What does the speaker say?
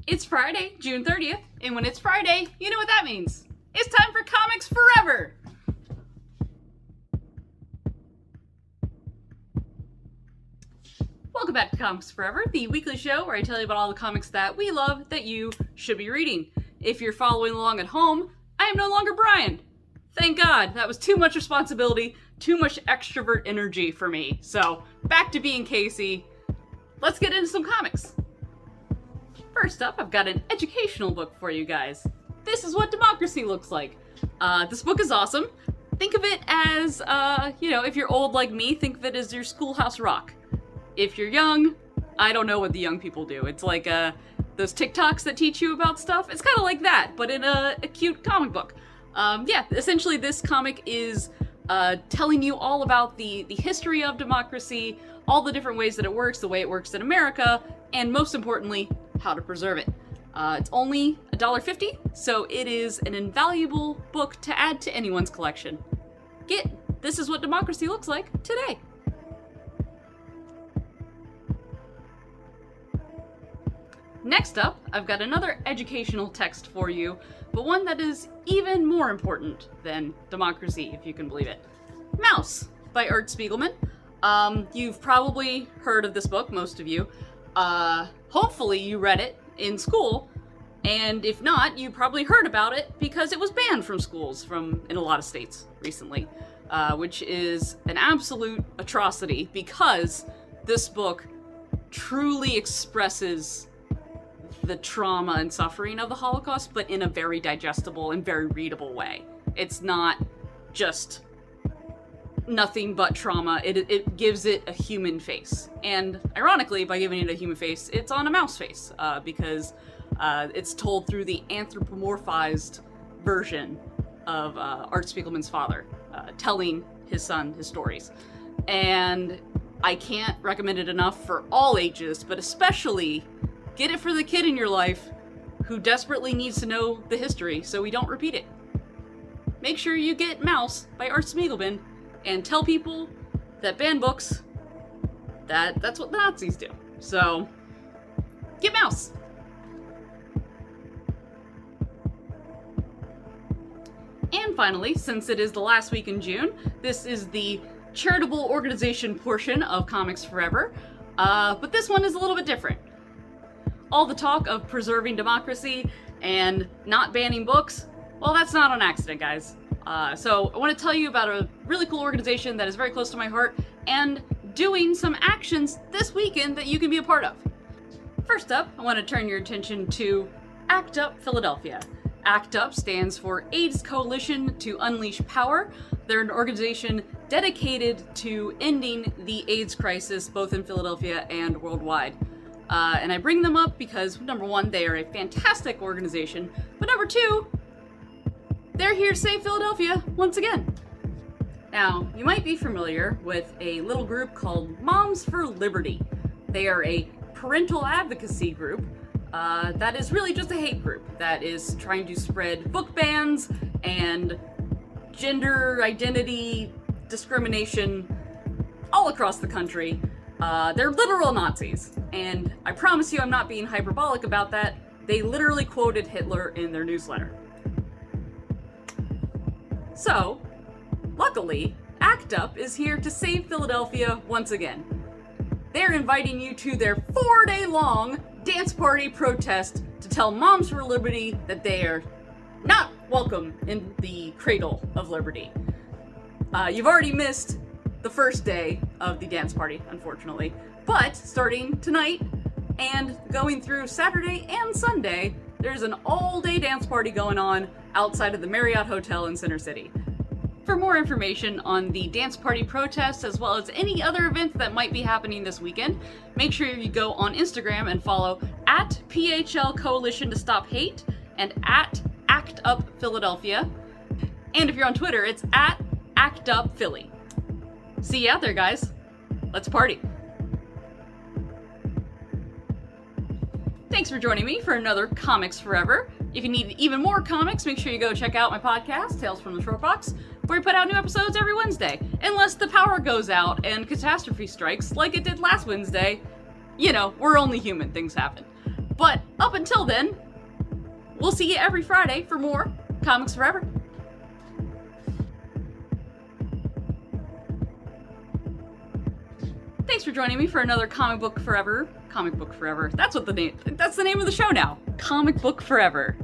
It's Friday, June 30th, and when it's Friday, you know what that means. It's time for Comics Forever! Welcome back to Comics Forever, the weekly show where I tell you about all the comics that we love that you should be reading. If you're following along at home, I am no longer Brian. Thank God, that was too much responsibility, too much extrovert energy for me. So, back to being Casey. Let's get into some comics. First up, I've got an educational book for you guys. This is what democracy looks like. This book is awesome. Think of it as, if you're old like me, think of it as your Schoolhouse Rock. If you're young, I don't know what the young people do. It's like those TikToks that teach you about stuff. It's kind of like that, but in a cute comic book. Essentially this comic is telling you all about the history of democracy, all the different ways that it works, the way it works in America, and most importantly, how to preserve it. It's only $1.50, so it is an invaluable book to add to anyone's collection. Get This Is What Democracy Looks Like today. Next up, I've got another educational text for you, but one that is even more important than democracy, if you can believe it. Mouse by Art Spiegelman. You've probably heard of this book, most of you. Hopefully you read it in school, and if not, you probably heard about it because it was banned from schools in a lot of states recently, which is an absolute atrocity because this book truly expresses the trauma and suffering of the Holocaust, but in a very digestible and very readable way. It's not just nothing but trauma. It gives it a human face. And ironically, by giving it a human face, it's on a mouse face, because it's told through the anthropomorphized version of Art Spiegelman's father, telling his son his stories. And I can't recommend it enough for all ages, but especially get it for the kid in your life who desperately needs to know the history so we don't repeat it. Make sure you get Mouse by Art Spiegelman and tell people that ban books, that's what the Nazis do. So, get Mouse! And finally, since it is the last week in June, this is the charitable organization portion of Comics Forever, but this one is a little bit different. All the talk of preserving democracy and not banning books, well, that's not an accident, guys. So I want to tell you about a really cool organization that is very close to my heart and doing some actions this weekend that you can be a part of. First up, I want to turn your attention to ACT UP Philadelphia. ACT UP stands for AIDS Coalition to Unleash Power. They're an organization dedicated to ending the AIDS crisis both in Philadelphia and worldwide. And I bring them up because, number one, they are a fantastic organization, but number two, they're here to save Philadelphia once again. Now, you might be familiar with a little group called Moms for Liberty. They are a parental advocacy group that is really just a hate group that is trying to spread book bans and gender identity discrimination all across the country. They're literal Nazis, and I promise you I'm not being hyperbolic about that. They literally quoted Hitler in their newsletter. So, luckily, ACT UP is here to save Philadelphia once again. They're inviting you to their 4-day-long dance party protest to tell Moms for Liberty that they are not welcome in the cradle of liberty. You've already missed the first day of the dance party, unfortunately. But starting tonight and going through Saturday and Sunday, there's an all-day dance party going on outside of the Marriott Hotel in Center City. For more information on the dance party protests as well as any other events that might be happening this weekend, make sure you go on Instagram and follow at PHL Coalition to Stop Hate and at ACT UP Philadelphia. And if you're on Twitter, it's at ACT UP Philly. See you out there, guys. Let's party. Thanks for joining me for another Comics Forever. If you need even more comics, make sure you go check out my podcast, Tales from the Short Box, where we put out new episodes every Wednesday. Unless the power goes out and catastrophe strikes like it did last Wednesday. You know, we're only human, things happen. But up up until then, we'll see you every Friday for more Comics Forever. Thanks for joining me for another Comic Book Forever. Comic Book Forever. That's the name of the show now. Comic Book Forever.